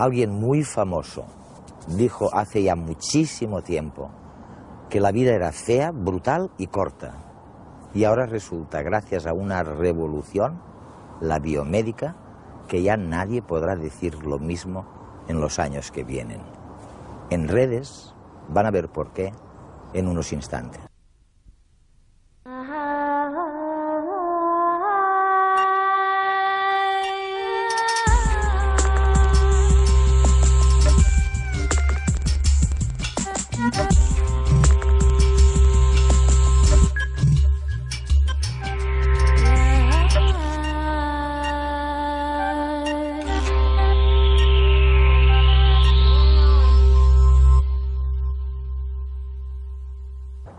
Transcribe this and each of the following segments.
Alguien muy famoso dijo hace ya muchísimo tiempo que la vida era fea, brutal y corta. Y ahora resulta, gracias a una revolución, la biomédica, que ya nadie podrá decir lo mismo en los años que vienen. En redes van a ver por qué en unos instantes.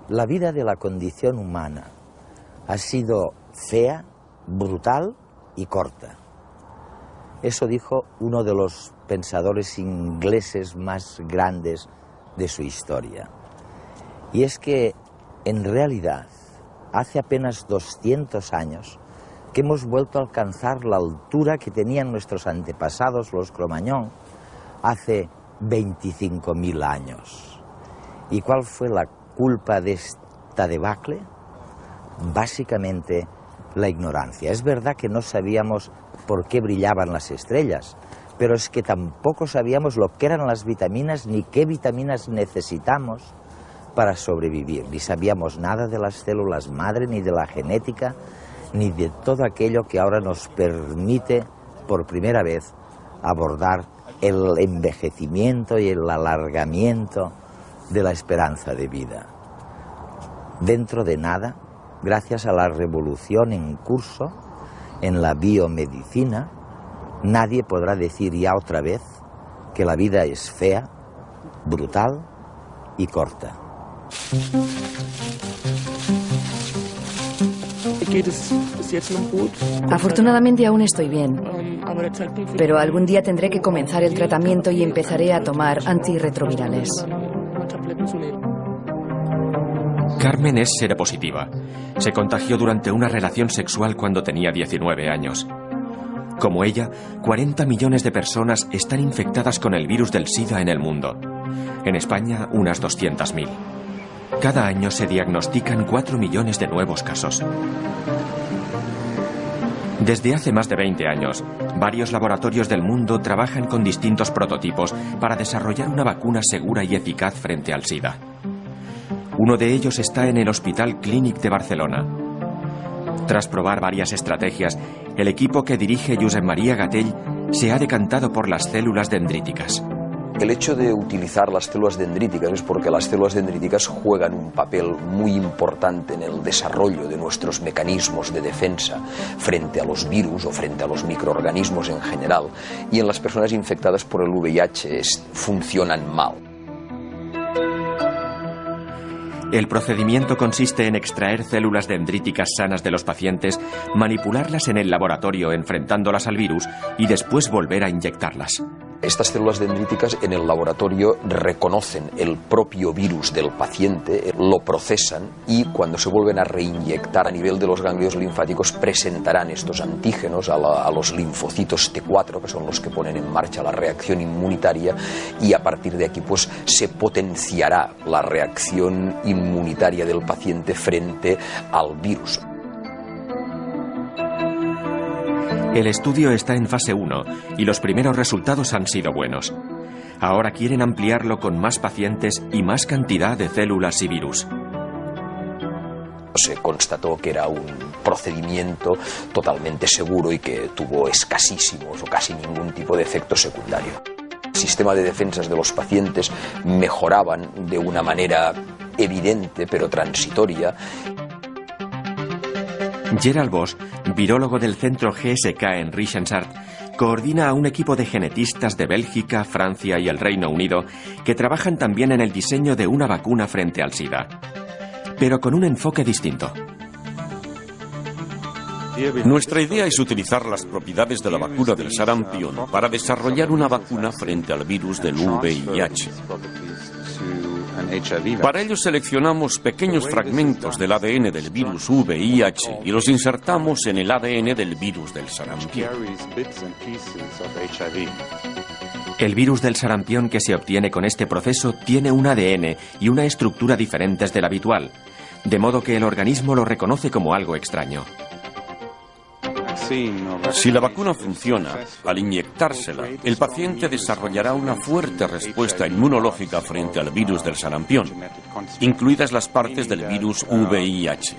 La vida de la condición humana ha sido fea, brutal y corta. Eso dijo uno de los pensadores ingleses más grandes de su historia. Y es que, en realidad, hace apenas 200 años que hemos vuelto a alcanzar la altura que tenían nuestros antepasados, los Cro-Magnon, hace 25.000 años. ¿Y cuál fue la culpa de esta debacle? Básicamente la ignorancia. Es verdad que no sabíamos por qué brillaban las estrellas, pero es que tampoco sabíamos lo que eran las vitaminas ni qué vitaminas necesitamos para sobrevivir. Ni sabíamos nada de las células madre, ni de la genética, ni de todo aquello que ahora nos permite por primera vez abordar el envejecimiento y el alargamiento de la esperanza de vida. Dentro de nada, gracias a la revolución en curso en la biomedicina, nadie podrá decir ya otra vez que la vida es fea, brutal y corta. Afortunadamente aún estoy bien, pero algún día tendré que comenzar el tratamiento y empezaré a tomar antirretrovirales. Carmen es seropositiva. Se contagió durante una relación sexual cuando tenía 19 años. Como ella, 40 millones de personas están infectadas con el virus del SIDA en el mundo. En España, unas 200.000. Cada año se diagnostican 4 millones de nuevos casos. Desde hace más de 20 años, varios laboratorios del mundo trabajan con distintos prototipos para desarrollar una vacuna segura y eficaz frente al SIDA. Uno de ellos está en el Hospital Clínic de Barcelona. Tras probar varias estrategias, el equipo que dirige Josep María Gatell se ha decantado por las células dendríticas. El hecho de utilizar las células dendríticas es porque las células dendríticas juegan un papel muy importante en el desarrollo de nuestros mecanismos de defensa frente a los virus o frente a los microorganismos en general, y en las personas infectadas por el VIH funcionan mal. El procedimiento consiste en extraer células dendríticas sanas de los pacientes, manipularlas en el laboratorio enfrentándolas al virus y después volver a inyectarlas. Estas células dendríticas en el laboratorio reconocen el propio virus del paciente, lo procesan y cuando se vuelven a reinyectar a nivel de los ganglios linfáticos presentarán estos antígenos a los linfocitos T4, que son los que ponen en marcha la reacción inmunitaria, y a partir de aquí pues se potenciará la reacción inmunitaria del paciente frente al virus. El estudio está en fase 1 y los primeros resultados han sido buenos. Ahora quieren ampliarlo con más pacientes y más cantidad de células y virus. Se constató que era un procedimiento totalmente seguro y que tuvo escasísimos o casi ningún tipo de efecto secundario. El sistema de defensas de los pacientes mejoraban de una manera evidente pero transitoria. Gerald Bosch, virólogo del centro GSK en Richensart, coordina a un equipo de genetistas de Bélgica, Francia y el Reino Unido que trabajan también en el diseño de una vacuna frente al SIDA, pero con un enfoque distinto. Nuestra idea es utilizar las propiedades de la vacuna del sarampión para desarrollar una vacuna frente al virus del VIH. Para ello seleccionamos pequeños fragmentos del ADN del virus VIH y los insertamos en el ADN del virus del sarampión. El virus del sarampión que se obtiene con este proceso tiene un ADN y una estructura diferentes del habitual, de modo que el organismo lo reconoce como algo extraño. Si la vacuna funciona, al inyectársela, el paciente desarrollará una fuerte respuesta inmunológica frente al virus del sarampión, incluidas las partes del virus VIH.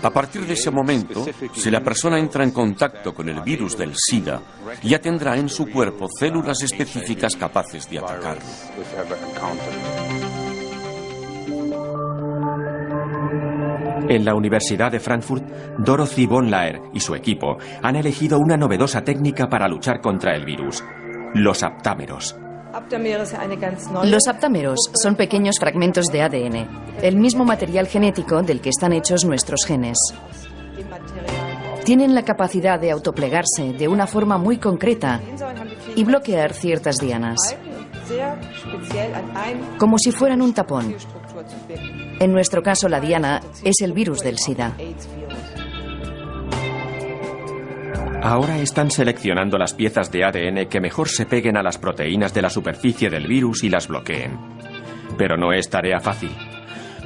A partir de ese momento, si la persona entra en contacto con el virus del SIDA, ya tendrá en su cuerpo células específicas capaces de atacarlo. En la Universidad de Frankfurt, Dorothy von Laer y su equipo han elegido una novedosa técnica para luchar contra el virus: los aptámeros. Los aptámeros son pequeños fragmentos de ADN, el mismo material genético del que están hechos nuestros genes. Tienen la capacidad de autoplegarse de una forma muy concreta y bloquear ciertas dianas, como si fueran un tapón. En nuestro caso, la diana es el virus del SIDA. Ahora están seleccionando las piezas de ADN que mejor se peguen a las proteínas de la superficie del virus y las bloqueen. Pero no es tarea fácil.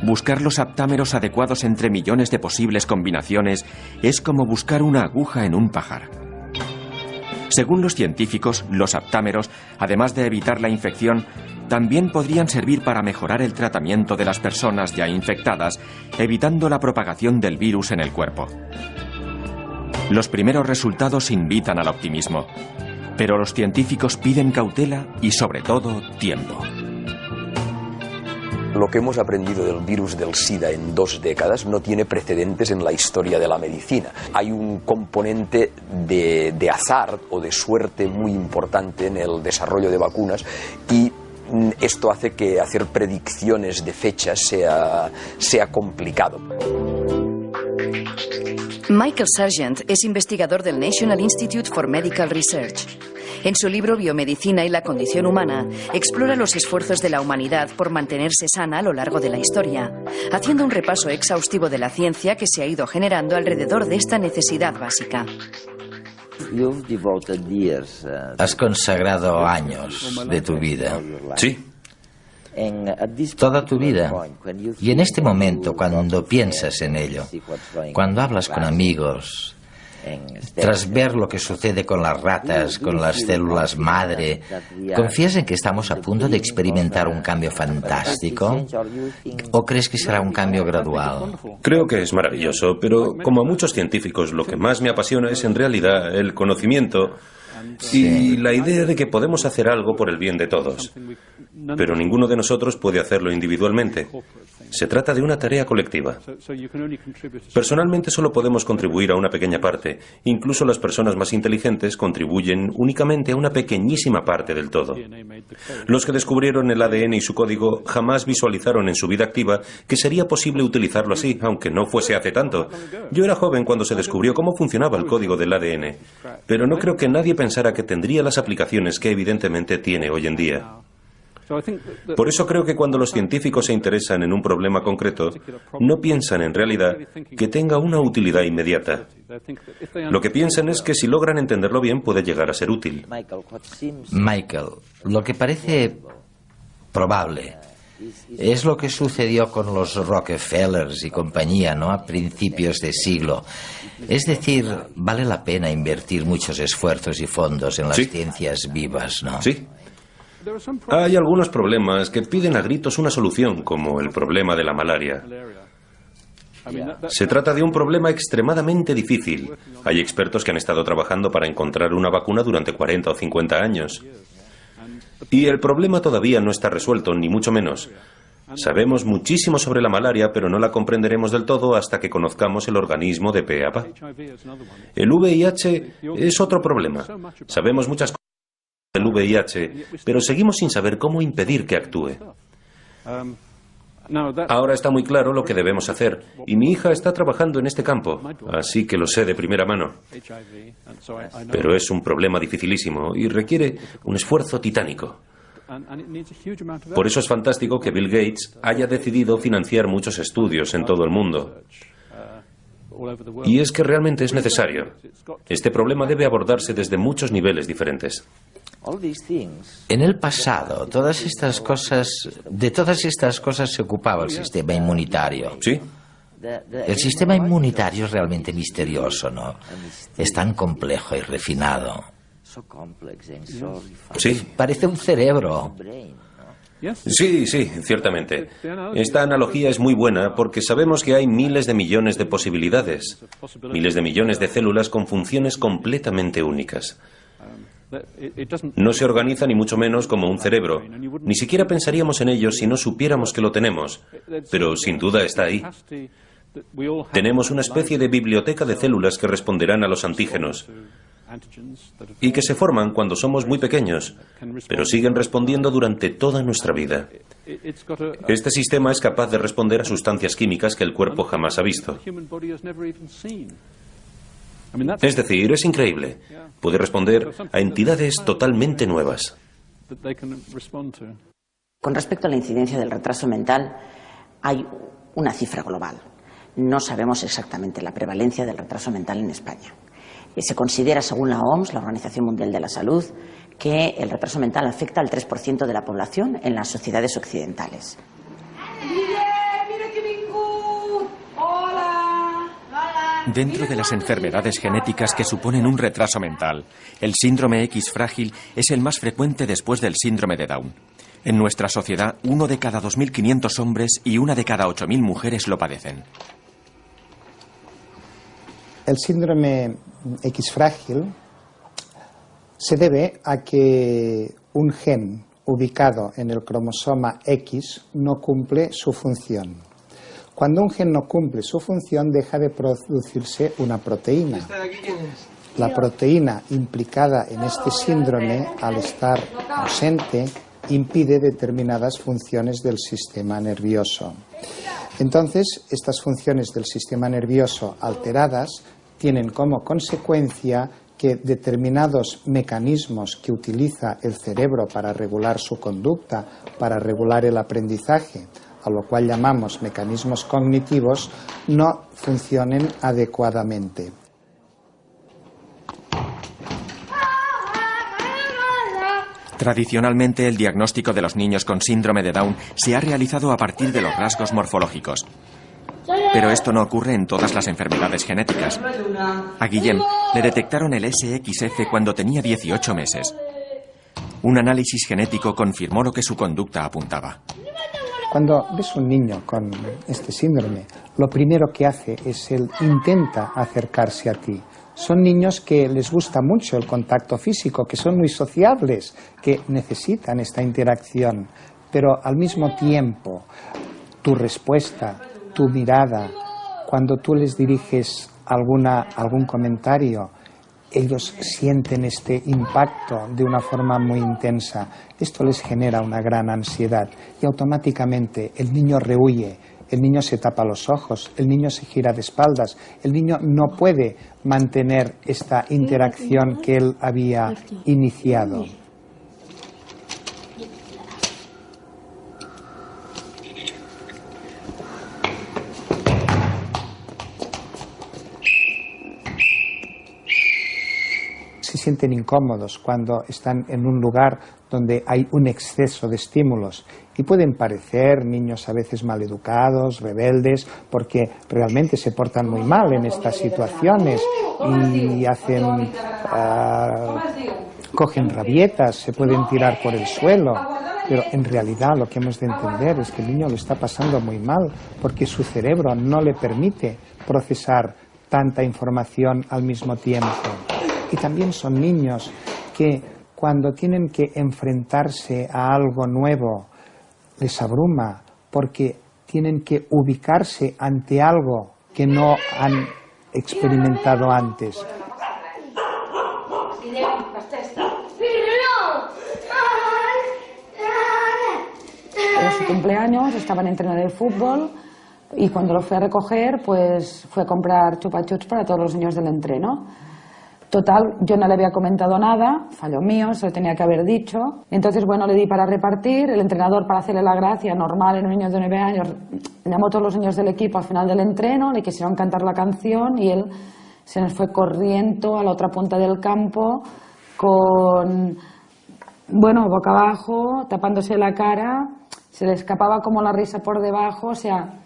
Buscar los aptámeros adecuados entre millones de posibles combinaciones es como buscar una aguja en un pajar. Según los científicos, los aptámeros, además de evitar la infección, también podrían servir para mejorar el tratamiento de las personas ya infectadas, evitando la propagación del virus en el cuerpo. Los primeros resultados invitan al optimismo, pero los científicos piden cautela y, sobre todo, tiempo. Lo que hemos aprendido del virus del SIDA en 2 décadas no tiene precedentes en la historia de la medicina. Hay un componente de azar o de suerte muy importante en el desarrollo de vacunas, y esto hace que hacer predicciones de fechas sea complicado. Michael Sargent es investigador del National Institute for Medical Research. En su libro Biomedicina y la condición humana, explora los esfuerzos de la humanidad por mantenerse sana a lo largo de la historia, haciendo un repaso exhaustivo de la ciencia que se ha ido generando alrededor de esta necesidad básica. Has consagrado años de tu vida. Sí. Toda tu vida. Y en este momento, cuando piensas en ello, cuando hablas con amigos, tras ver lo que sucede con las ratas, con las células madre, ¿confías en que estamos a punto de experimentar un cambio fantástico? ¿O crees que será un cambio gradual? Creo que es maravilloso, pero como a muchos científicos, lo que más me apasiona es en realidad el conocimiento y la idea de que podemos hacer algo por el bien de todos. Pero ninguno de nosotros puede hacerlo individualmente. Se trata de una tarea colectiva. Personalmente solo podemos contribuir a una pequeña parte. Incluso las personas más inteligentes contribuyen únicamente a una pequeñísima parte del todo. Los que descubrieron el ADN y su código jamás visualizaron en su vida activa que sería posible utilizarlo así, aunque no fuese hace tanto. Yo era joven cuando se descubrió cómo funcionaba el código del ADN, pero no creo que nadie pensara que tendría las aplicaciones que evidentemente tiene hoy en día. Por eso creo que cuando los científicos se interesan en un problema concreto, no piensan en realidad que tenga una utilidad inmediata. Lo que piensan es que si logran entenderlo bien puede llegar a ser útil. Michael, lo que parece probable es lo que sucedió con los Rockefellers y compañía, ¿no?, a principios de siglo. Es decir, vale la pena invertir muchos esfuerzos y fondos en las ciencias vivas, ¿no? Sí. Hay algunos problemas que piden a gritos una solución, como el problema de la malaria. Se trata de un problema extremadamente difícil. Hay expertos que han estado trabajando para encontrar una vacuna durante 40 o 50 años. Y el problema todavía no está resuelto, ni mucho menos. Sabemos muchísimo sobre la malaria, pero no la comprenderemos del todo hasta que conozcamos el organismo de pe a pa. El VIH es otro problema. Sabemos muchas cosas del VIH, pero seguimos sin saber cómo impedir que actúe. Ahora está muy claro lo que debemos hacer, y mi hija está trabajando en este campo, así que lo sé de primera mano. Pero es un problema dificilísimo y requiere un esfuerzo titánico. Por eso es fantástico que Bill Gates haya decidido financiar muchos estudios en todo el mundo. Y es que realmente es necesario. Este problema debe abordarse desde muchos niveles diferentes. En el pasado, de todas estas cosas se ocupaba el sistema inmunitario. Sí. El sistema inmunitario es realmente misterioso, ¿no? Es tan complejo y refinado. Sí. Parece un cerebro. Sí, ciertamente. Esta analogía es muy buena porque sabemos que hay miles de millones de posibilidades, miles de millones de células con funciones completamente únicas. No se organiza ni mucho menos como un cerebro. Ni siquiera pensaríamos en ello si no supiéramos que lo tenemos, pero sin duda está ahí. Tenemos una especie de biblioteca de células que responderán a los antígenos y que se forman cuando somos muy pequeños, pero siguen respondiendo durante toda nuestra vida. Este sistema es capaz de responder a sustancias químicas que el cuerpo jamás ha visto. Es decir, es increíble. Puede responder a entidades totalmente nuevas. Con respecto a la incidencia del retraso mental, hay una cifra global. No sabemos exactamente la prevalencia del retraso mental en España. Se considera, según la OMS, la Organización Mundial de la Salud, que el retraso mental afecta al 3% de la población en las sociedades occidentales. Dentro de las enfermedades genéticas que suponen un retraso mental, el síndrome X frágil es el más frecuente después del síndrome de Down. En nuestra sociedad, 1 de cada 2.500 hombres y 1 de cada 8.000 mujeres lo padecen. El síndrome X frágil se debe a que un gen ubicado en el cromosoma X no cumple su función. Cuando un gen no cumple su función, deja de producirse una proteína. La proteína implicada en este síndrome, al estar ausente, impide determinadas funciones del sistema nervioso. Entonces, estas funciones del sistema nervioso alteradas tienen como consecuencia que determinados mecanismos que utiliza el cerebro para regular su conducta, para regular el aprendizaje, a lo cual llamamos mecanismos cognitivos, no funcionen adecuadamente. Tradicionalmente, el diagnóstico de los niños con síndrome de Down se ha realizado a partir de los rasgos morfológicos. Pero esto no ocurre en todas las enfermedades genéticas. A Guillem le detectaron el SXF cuando tenía 18 meses. Un análisis genético confirmó lo que su conducta apuntaba. Cuando ves un niño con este síndrome, lo primero que hace es él intenta acercarse a ti. Son niños que les gusta mucho el contacto físico, que son muy sociables, que necesitan esta interacción, pero al mismo tiempo tu respuesta, tu mirada, cuando tú les diriges algún comentario, ellos sienten este impacto de una forma muy intensa. Esto les genera una gran ansiedad y automáticamente el niño rehuye, el niño se tapa los ojos, el niño se gira de espaldas, el niño no puede mantener esta interacción que él había iniciado. Se sienten incómodos cuando están en un lugar donde hay un exceso de estímulos y pueden parecer niños a veces maleducados, rebeldes, porque realmente se portan muy mal en estas situaciones y cogen rabietas, se pueden tirar por el suelo, pero en realidad lo que hemos de entender es que el niño lo está pasando muy mal porque su cerebro no le permite procesar tanta información al mismo tiempo. Y también son niños que cuando tienen que enfrentarse a algo nuevo les abruma porque tienen que ubicarse ante algo que no han experimentado antes. En su cumpleaños estaba en entreno de fútbol y cuando lo fui a recoger pues fue a comprar chupa chups para todos los niños del entreno. Total, yo no le había comentado nada, fallo mío, se lo tenía que haber dicho. Entonces, bueno, le di para repartir, el entrenador para hacerle la gracia normal en un niño de 9 años, llamó a todos los niños del equipo al final del entreno, le quisieron cantar la canción y él se nos fue corriendo a la otra punta del campo con bueno, boca abajo, tapándose la cara, se le escapaba como la risa por debajo, o sea,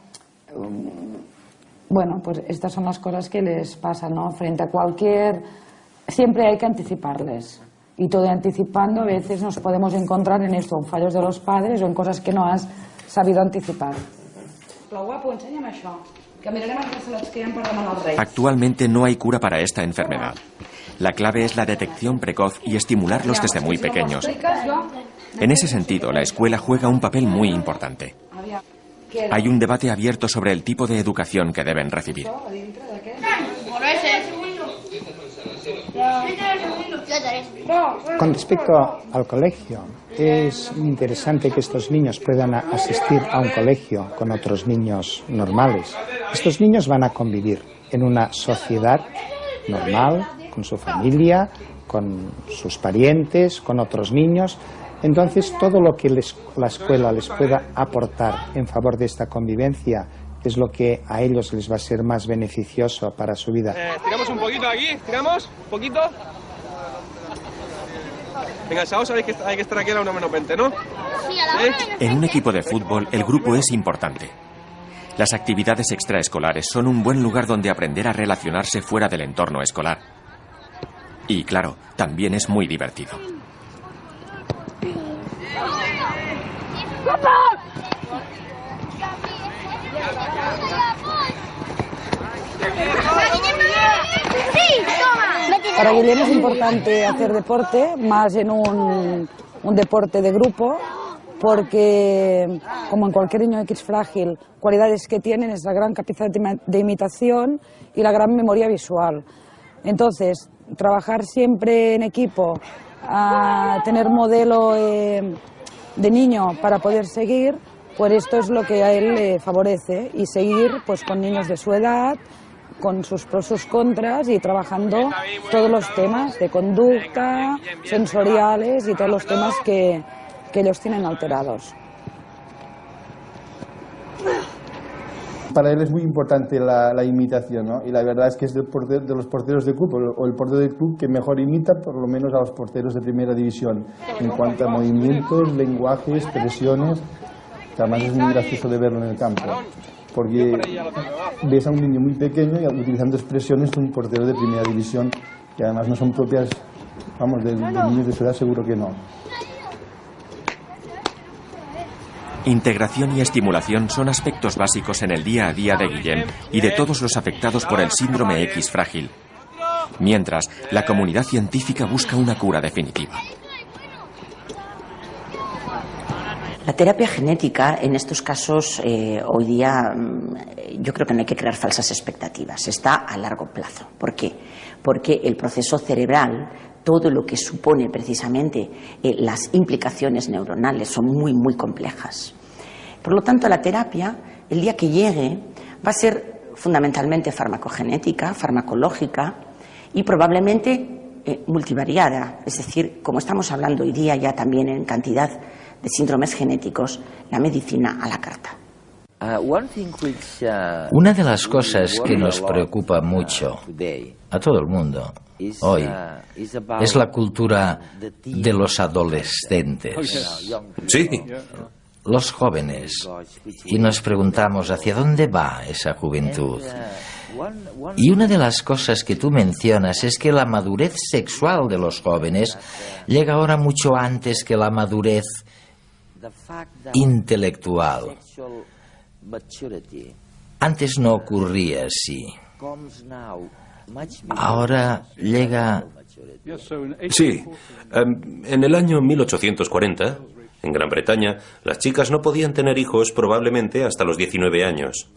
bueno, pues estas son las cosas que les pasan, ¿no? Frente a cualquier... Siempre hay que anticiparles. Y todo anticipando, a veces nos podemos encontrar en esto, en fallos de los padres o en cosas que no has sabido anticipar. Actualmente no hay cura para esta enfermedad. La clave es la detección precoz y estimularlos desde muy pequeños. En ese sentido, la escuela juega un papel muy importante. Hay un debate abierto sobre el tipo de educación que deben recibir. Con respecto al colegio, es interesante que estos niños puedan asistir a un colegio con otros niños normales. Estos niños van a convivir en una sociedad normal, con su familia, con sus parientes, con otros niños. Entonces, todo lo que la escuela les pueda aportar en favor de esta convivencia es lo que a ellos les va a ser más beneficioso para su vida. Tiramos un poquito aquí, tiramos un poquito. Venga, chavos, sabéis que hay que estar aquí a la 1:20, ¿no? Sí, a la 1:20. En un equipo de fútbol, el grupo es importante. Las actividades extraescolares son un buen lugar donde aprender a relacionarse fuera del entorno escolar. Y claro, también es muy divertido. Para Guillem es importante hacer deporte, más en un deporte de grupo, porque, como en cualquier niño X frágil, cualidades que tienen es la gran capacidad de imitación y la gran memoria visual. Entonces, trabajar siempre en equipo, a tener modelo de niño para poder seguir, pues esto es lo que a él le favorece, y seguir pues con niños de su edad, con sus pros, sus contras, y trabajando todos los temas de conducta, sensoriales y todos los temas que ellos tienen alterados. Para él es muy importante la imitación, ¿no? Y la verdad es que es de los porteros de club, o el portero de club que mejor imita, por lo menos a los porteros de primera división, en cuanto a movimientos, lenguaje, expresiones, que además es muy gracioso de verlo en el campo, porque ves a un niño muy pequeño y utilizando expresiones de un portero de primera división, que además no son propias, vamos, de niños de su edad, seguro que no. Integración y estimulación son aspectos básicos en el día a día de Guillem y de todos los afectados por el síndrome X frágil. Mientras, la comunidad científica busca una cura definitiva. La terapia genética, en estos casos, hoy día, yo creo que no hay que crear falsas expectativas. Está a largo plazo. ¿Por qué? Porque el proceso cerebral, todo lo que supone precisamente las implicaciones neuronales, son muy, muy complejas. Por lo tanto, la terapia, el día que llegue, va a ser fundamentalmente farmacogenética, farmacológica y probablemente multivariada. Es decir, como estamos hablando hoy día ya también en cantidad de síndromes genéticos, la medicina a la carta. Una de las cosas que nos preocupa mucho a todo el mundo hoy es la cultura de los adolescentes. Sí. Los jóvenes. Y nos preguntamos hacia dónde va esa juventud. Y una de las cosas que tú mencionas es que la madurez sexual de los jóvenes llega ahora mucho antes que la madurez intelectual. Antes no ocurría así. Ahora llega... Sí. En el año 1840, en Gran Bretaña, las chicas no podían tener hijos probablemente hasta los 19 años.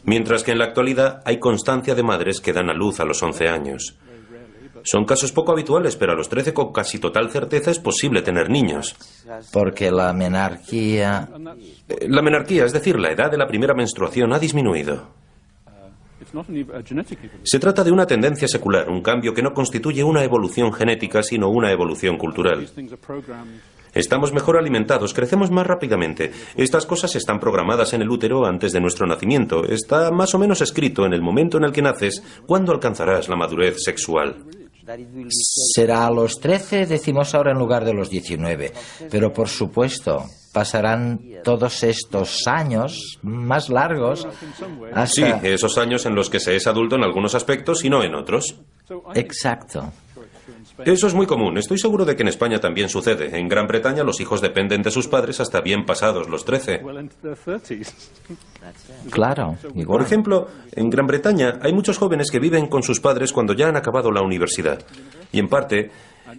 Mientras que en la actualidad hay constancia de madres que dan a luz a los 11 años. Son casos poco habituales, pero a los 13 con casi total certeza es posible tener niños. Porque la menarquía... La menarquía, es decir, la edad de la primera menstruación, ha disminuido. Se trata de una tendencia secular, un cambio que no constituye una evolución genética, sino una evolución cultural. Estamos mejor alimentados, crecemos más rápidamente. Estas cosas están programadas en el útero antes de nuestro nacimiento. Está más o menos escrito en el momento en el que naces cuándo alcanzarás la madurez sexual. Será a los 13, decimos ahora, en lugar de los 19. Pero por supuesto, pasarán todos estos años más largos hasta... Sí, esos años en los que se es adulto en algunos aspectos y no en otros. Exacto. Eso es muy común. Estoy seguro de que en España también sucede. En Gran Bretaña los hijos dependen de sus padres hasta bien pasados los 13. Claro, igual. Por ejemplo, en Gran Bretaña hay muchos jóvenes que viven con sus padres cuando ya han acabado la universidad. Y en parte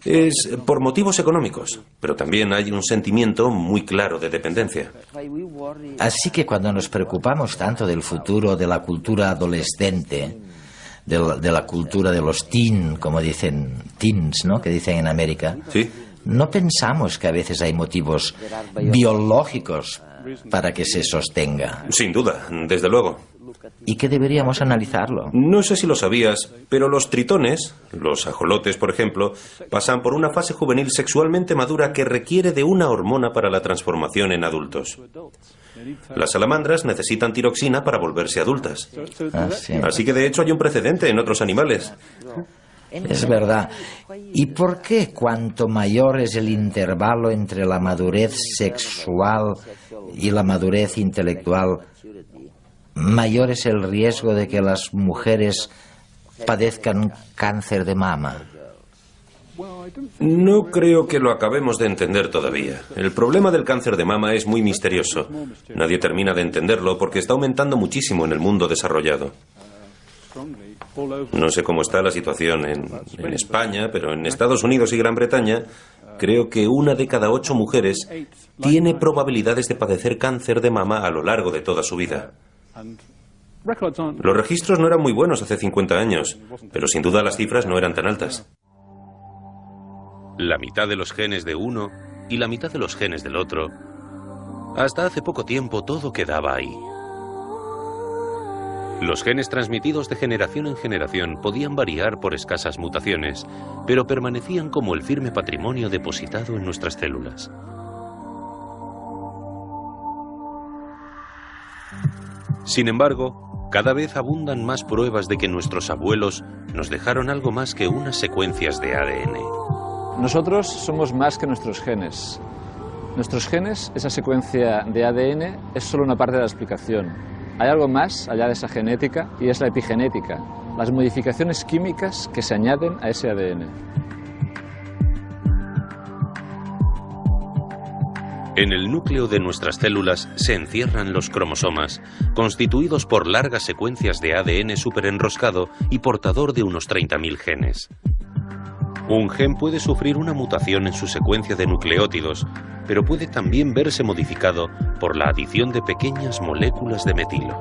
es por motivos económicos, pero también hay un sentimiento muy claro de dependencia. Así que cuando nos preocupamos tanto del futuro de la cultura adolescente, de la cultura de los teen, como dicen, teens, ¿no?, que dicen en América, ¿sí?, no pensamos que a veces hay motivos biológicos para que se sostenga. Sin duda, desde luego. Y que deberíamos analizarlo. No sé si lo sabías, pero los tritones, los ajolotes, por ejemplo, pasan por una fase juvenil sexualmente madura que requiere de una hormona para la transformación en adultos. Las salamandras necesitan tiroxina para volverse adultas. Sí. Así que de hecho hay un precedente en otros animales. Es verdad. ¿Y por qué cuanto mayor es el intervalo entre la madurez sexual y la madurez intelectual, mayor es el riesgo de que las mujeres padezcan cáncer de mama? No creo que lo acabemos de entender todavía. El problema del cáncer de mama es muy misterioso. Nadie termina de entenderlo porque está aumentando muchísimo en el mundo desarrollado. No sé cómo está la situación en España, pero en Estados Unidos y Gran Bretaña creo que 1 de cada 8 mujeres tiene probabilidades de padecer cáncer de mama a lo largo de toda su vida. Los registros no eran muy buenos hace 50 años, pero sin duda las cifras no eran tan altas. La mitad de los genes de uno y la mitad de los genes del otro. Hasta hace poco tiempo todo quedaba ahí. Los genes transmitidos de generación en generación podían variar por escasas mutaciones, pero permanecían como el firme patrimonio depositado en nuestras células. Sin embargo, cada vez abundan más pruebas de que nuestros abuelos nos dejaron algo más que unas secuencias de ADN. Nosotros somos más que nuestros genes. Nuestros genes, esa secuencia de ADN, es solo una parte de la explicación. Hay algo más allá de esa genética y es la epigenética, las modificaciones químicas que se añaden a ese ADN. En el núcleo de nuestras células se encierran los cromosomas, constituidos por largas secuencias de ADN superenroscado y portador de unos 30.000 genes. Un gen puede sufrir una mutación en su secuencia de nucleótidos, pero puede también verse modificado por la adición de pequeñas moléculas de metilo.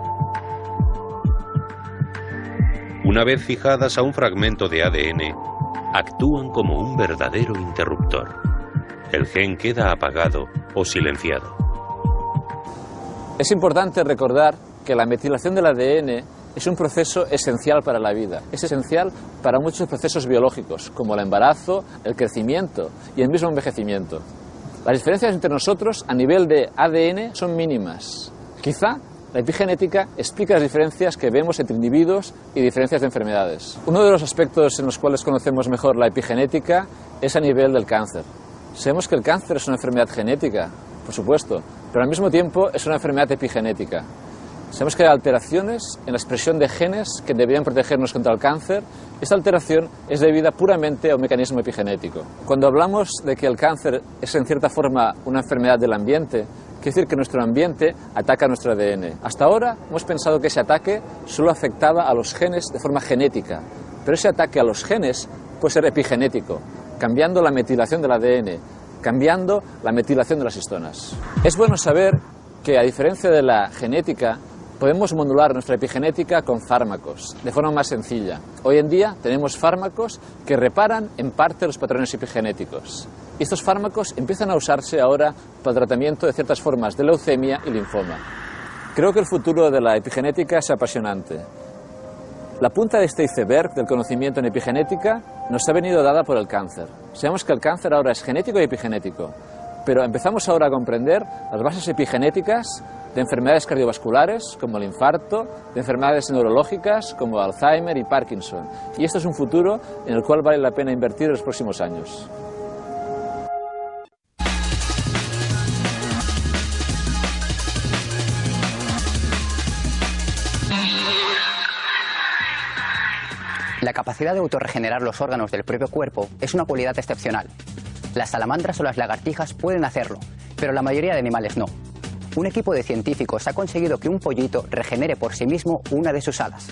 Una vez fijadas a un fragmento de ADN, actúan como un verdadero interruptor. El gen queda apagado o silenciado. Es importante recordar que la metilación del ADN es un proceso esencial para la vida. Es esencial para muchos procesos biológicos, como el embarazo, el crecimiento y el mismo envejecimiento. Las diferencias entre nosotros a nivel de ADN son mínimas. Quizá la epigenética explica las diferencias que vemos entre individuos y diferencias de enfermedades. Uno de los aspectos en los cuales conocemos mejor la epigenética es a nivel del cáncer. Sabemos que el cáncer es una enfermedad genética, por supuesto, pero al mismo tiempo es una enfermedad epigenética. Sabemos que hay alteraciones en la expresión de genes que deberían protegernos contra el cáncer. Esta alteración es debida puramente a un mecanismo epigenético. Cuando hablamos de que el cáncer es en cierta forma una enfermedad del ambiente, quiere decir que nuestro ambiente ataca nuestro ADN. Hasta ahora hemos pensado que ese ataque solo afectaba a los genes de forma genética, pero ese ataque a los genes puede ser epigenético, cambiando la metilación del ADN, cambiando la metilación de las histonas. Es bueno saber que, a diferencia de la genética, podemos modular nuestra epigenética con fármacos, de forma más sencilla. Hoy en día tenemos fármacos que reparan en parte los patrones epigenéticos. Y estos fármacos empiezan a usarse ahora para el tratamiento de ciertas formas de leucemia y linfoma. Creo que el futuro de la epigenética es apasionante. La punta de este iceberg del conocimiento en epigenética nos ha venido dada por el cáncer. Sabemos que el cáncer ahora es genético y epigenético. pero empezamos ahora a comprender las bases epigenéticas de enfermedades cardiovasculares como el infarto, de enfermedades neurológicas como Alzheimer y Parkinson. Y esto es un futuro en el cual vale la pena invertir en los próximos años. La capacidad de autorregenerar los órganos del propio cuerpo es una cualidad excepcional. Las salamandras o las lagartijas pueden hacerlo, pero la mayoría de animales no. Un equipo de científicos ha conseguido que un pollito regenere por sí mismo una de sus alas.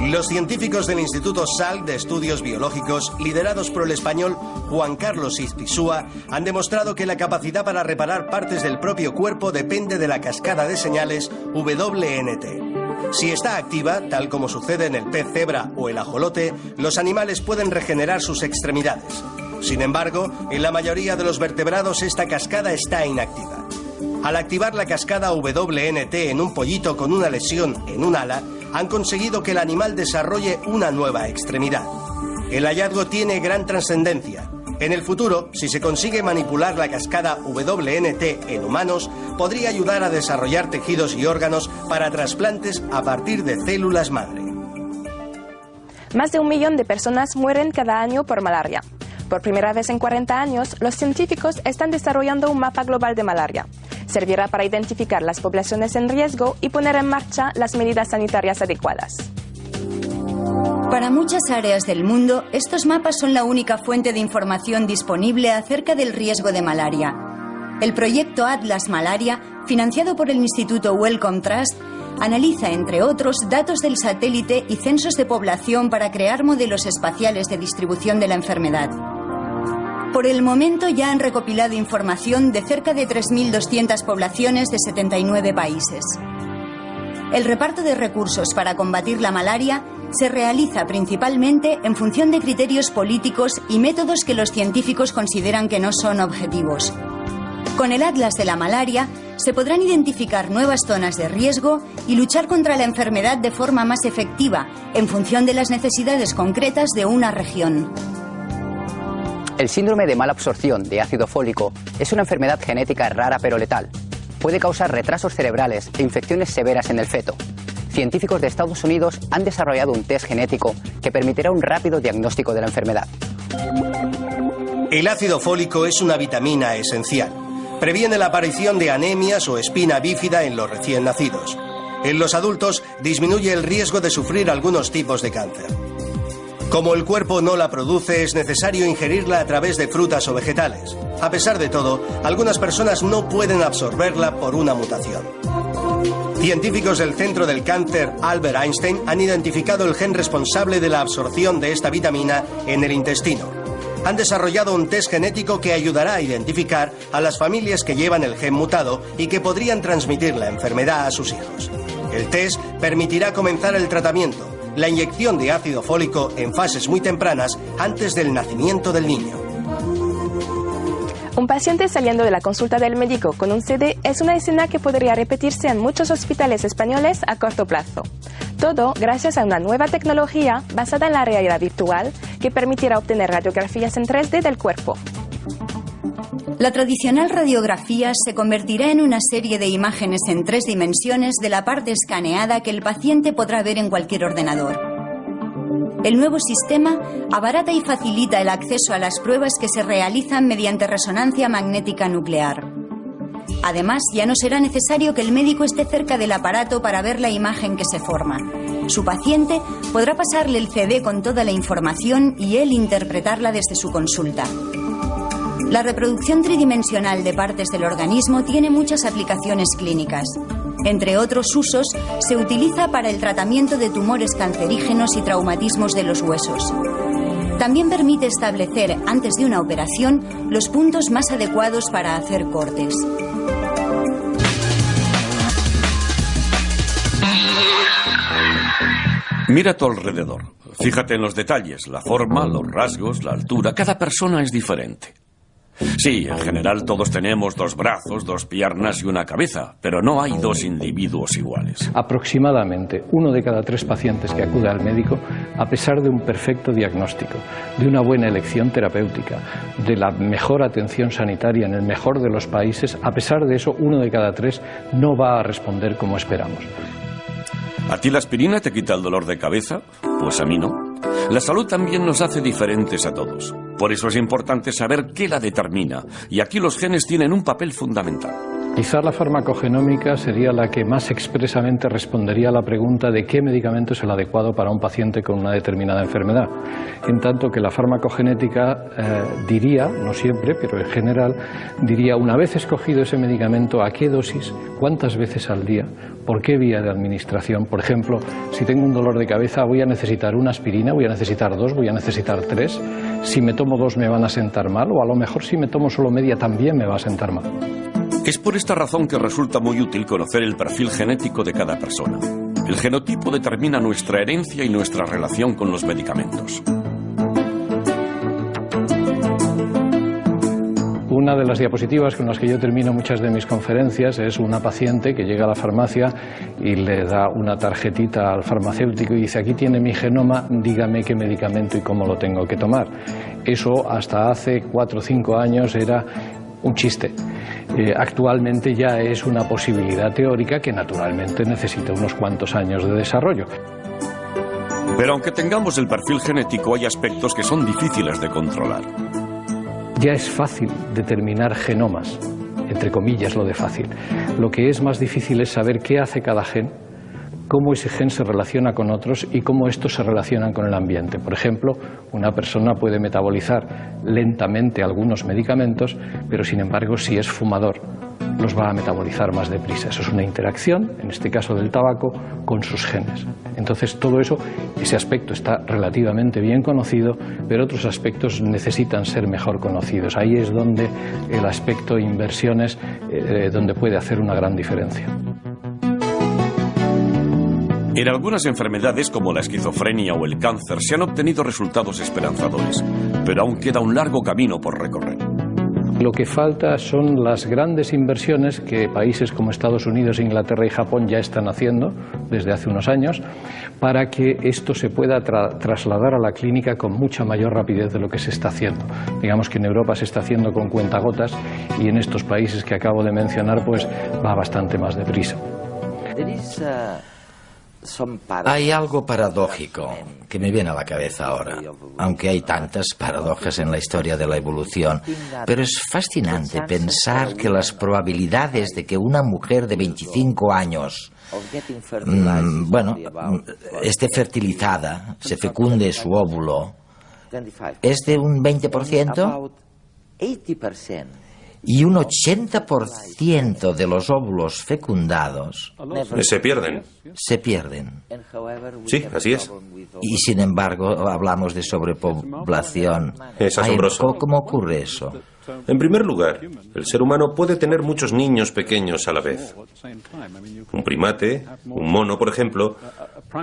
Los científicos del Instituto Salk de Estudios Biológicos, liderados por el español Juan Carlos Ispizúa, han demostrado que la capacidad para reparar partes del propio cuerpo depende de la cascada de señales WNT. Si está activa, tal como sucede en el pez cebra o el ajolote, los animales pueden regenerar sus extremidades. Sin embargo, en la mayoría de los vertebrados esta cascada está inactiva. Al activar la cascada WNT en un pollito con una lesión en un ala, han conseguido que el animal desarrolle una nueva extremidad. El hallazgo tiene gran trascendencia. En el futuro, si se consigue manipular la cascada WNT en humanos, podría ayudar a desarrollar tejidos y órganos para trasplantes a partir de células madre. Más de 1 millón de personas mueren cada año por malaria. Por primera vez en 40 años, los científicos están desarrollando un mapa global de malaria. Servirá para identificar las poblaciones en riesgo y poner en marcha las medidas sanitarias adecuadas. Para muchas áreas del mundo, estos mapas son la única fuente de información disponible acerca del riesgo de malaria. El proyecto Atlas Malaria, financiado por el Instituto Wellcome Trust, analiza, entre otros, datos del satélite y censos de población para crear modelos espaciales de distribución de la enfermedad. Por el momento ya han recopilado información de cerca de 3.200 poblaciones de 79 países. El reparto de recursos para combatir la malaria se realiza principalmente en función de criterios políticos y métodos que los científicos consideran que no son objetivos. Con el Atlas de la Malaria se podrán identificar nuevas zonas de riesgo y luchar contra la enfermedad de forma más efectiva en función de las necesidades concretas de una región. El síndrome de mala absorción de ácido fólico es una enfermedad genética rara pero letal. Puede causar retrasos cerebrales e infecciones severas en el feto. Científicos de Estados Unidos han desarrollado un test genético que permitirá un rápido diagnóstico de la enfermedad. El ácido fólico es una vitamina esencial. Previene la aparición de anemias o espina bífida en los recién nacidos. En los adultos disminuye el riesgo de sufrir algunos tipos de cáncer. Como el cuerpo no la produce, es necesario ingerirla a través de frutas o vegetales. A pesar de todo, algunas personas no pueden absorberla por una mutación. Científicos del Centro del Cáncer Albert Einstein han identificado el gen responsable de la absorción de esta vitamina en el intestino. Han desarrollado un test genético que ayudará a identificar a las familias que llevan el gen mutado y que podrían transmitir la enfermedad a sus hijos. El test permitirá comenzar el tratamiento, la inyección de ácido fólico en fases muy tempranas antes del nacimiento del niño. Un paciente saliendo de la consulta del médico con un CD es una escena que podría repetirse en muchos hospitales españoles a corto plazo. Todo gracias a una nueva tecnología basada en la realidad virtual que permitirá obtener radiografías en 3D del cuerpo. La tradicional radiografía se convertirá en una serie de imágenes en 3 dimensiones de la parte escaneada que el paciente podrá ver en cualquier ordenador. El nuevo sistema abarata y facilita el acceso a las pruebas que se realizan mediante resonancia magnética nuclear. Además, ya no será necesario que el médico esté cerca del aparato para ver la imagen que se forma. Su paciente podrá pasarle el CD con toda la información y él interpretarla desde su consulta. La reproducción tridimensional de partes del organismo tiene muchas aplicaciones clínicas. Entre otros usos, se utiliza para el tratamiento de tumores cancerígenos y traumatismos de los huesos. También permite establecer, antes de una operación, los puntos más adecuados para hacer cortes. Mira a tu alrededor. Fíjate en los detalles, la forma, los rasgos, la altura. Cada persona es diferente. Sí, en general todos tenemos 2 brazos, 2 piernas y una cabeza, pero no hay 2 individuos iguales. Aproximadamente 1 de cada 3 pacientes que acude al médico, a pesar de un perfecto diagnóstico, de una buena elección terapéutica, de la mejor atención sanitaria en el mejor de los países, a pesar de eso, 1 de cada 3 no va a responder como esperamos. ¿A ti la aspirina te quita el dolor de cabeza? Pues a mí no. La salud también nos hace diferentes a todos. Por eso es importante saber qué la determina, y aquí los genes tienen un papel fundamental. Quizá la farmacogenómica sería la que más expresamente respondería a la pregunta de qué medicamento es el adecuado para un paciente con una determinada enfermedad. En tanto que la farmacogenética diría, no siempre, pero en general, diría una vez escogido ese medicamento, a qué dosis, cuántas veces al día, por qué vía de administración. Por ejemplo, si tengo un dolor de cabeza, voy a necesitar una aspirina, voy a necesitar 2, voy a necesitar 3. Si me tomo 2 me van a sentar mal, o a lo mejor si me tomo solo media también me va a sentar mal. Es por esta razón que resulta muy útil conocer el perfil genético de cada persona. El genotipo determina nuestra herencia y nuestra relación con los medicamentos. Una de las diapositivas con las que yo termino muchas de mis conferencias es una paciente que llega a la farmacia y le da una tarjetita al farmacéutico y dice: aquí tiene mi genoma, dígame qué medicamento y cómo lo tengo que tomar. Eso hasta hace 4 o 5 años era un chiste. Actualmente ya es una posibilidad teórica que naturalmente necesita unos cuantos años de desarrollo. Pero aunque tengamos el perfil genético, hay aspectos que son difíciles de controlar. Ya es fácil determinar genomas, entre comillas lo de fácil. Lo que es más difícil es saber qué hace cada gen, cómo ese gen se relaciona con otros y cómo estos se relacionan con el ambiente. Por ejemplo, una persona puede metabolizar lentamente algunos medicamentos, pero sin embargo, si es fumador, los va a metabolizar más deprisa. Eso es una interacción, en este caso del tabaco, con sus genes. Entonces, todo eso, ese aspecto está relativamente bien conocido, pero otros aspectos necesitan ser mejor conocidos. Ahí es donde el aspecto inversiones, donde puede hacer una gran diferencia. En algunas enfermedades como la esquizofrenia o el cáncer se han obtenido resultados esperanzadores, pero aún queda un largo camino por recorrer. Lo que falta son las grandes inversiones que países como Estados Unidos, Inglaterra y Japón ya están haciendo desde hace unos años para que esto se pueda trasladar a la clínica con mucha mayor rapidez de lo que se está haciendo. Digamos que en Europa se está haciendo con cuentagotas y en estos países que acabo de mencionar pues va bastante más deprisa. Hay algo paradójico que me viene a la cabeza ahora, aunque hay tantas paradojas en la historia de la evolución, pero es fascinante pensar que las probabilidades de que una mujer de 25 años esté fertilizada, se fecunde su óvulo, es de un 20%. Y un 80% de los óvulos fecundados se pierden. Se pierden. Sí, así es. Y sin embargo hablamos de sobrepoblación. Es asombroso. ¿Cómo ocurre eso? En primer lugar, el ser humano puede tener muchos niños pequeños a la vez. Un primate, un mono, por ejemplo,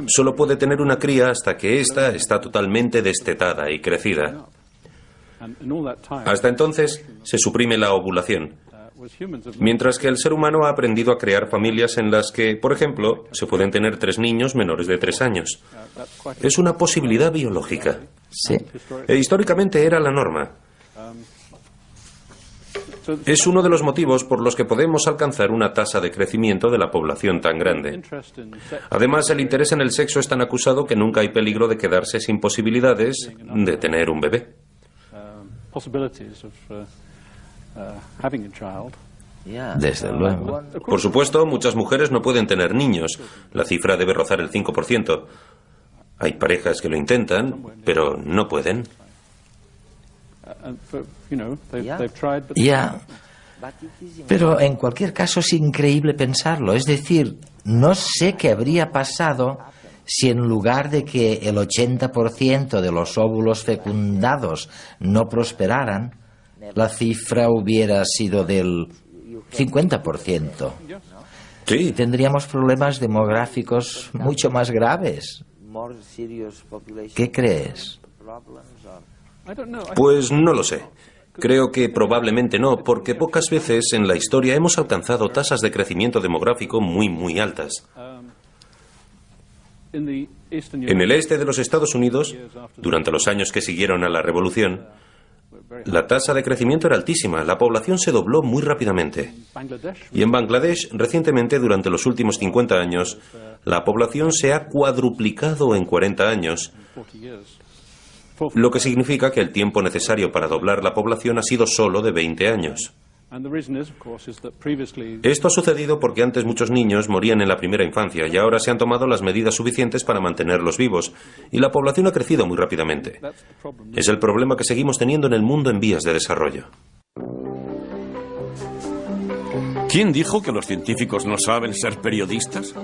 solo puede tener una cría hasta que ésta está totalmente destetada y crecida. Hasta entonces se suprime la ovulación, mientras que el ser humano ha aprendido a crear familias en las que, por ejemplo, se pueden tener 3 niños menores de 3 años. Es una posibilidad biológica. Sí. Históricamente era la norma. Es uno de los motivos por los que podemos alcanzar una tasa de crecimiento de la población tan grande. Además, el interés en el sexo es tan acusado que nunca hay peligro de quedarse sin posibilidades de tener un bebé. Desde luego. Por supuesto, muchas mujeres no pueden tener niños. La cifra debe rozar el 5%. Hay parejas que lo intentan, pero no pueden. Ya. Pero en cualquier caso es increíble pensarlo. Es decir, no sé qué habría pasado si en lugar de que el 80% de los óvulos fecundados no prosperaran, la cifra hubiera sido del 50%. Sí. Tendríamos problemas demográficos mucho más graves. ¿Qué crees? Pues no lo sé. Creo que probablemente no, porque pocas veces en la historia hemos alcanzado tasas de crecimiento demográfico muy altas. En el este de los Estados Unidos, durante los años que siguieron a la Revolución, la tasa de crecimiento era altísima, la población se dobló muy rápidamente. Y en Bangladesh, recientemente, durante los últimos 50 años, la población se ha cuadruplicado en 40 años, lo que significa que el tiempo necesario para doblar la población ha sido solo de 20 años. Esto ha sucedido porque antes muchos niños morían en la primera infancia y ahora se han tomado las medidas suficientes para mantenerlos vivos y la población ha crecido muy rápidamente. Es el problema que seguimos teniendo en el mundo en vías de desarrollo. ¿Quién dijo que los científicos no saben ser periodistas?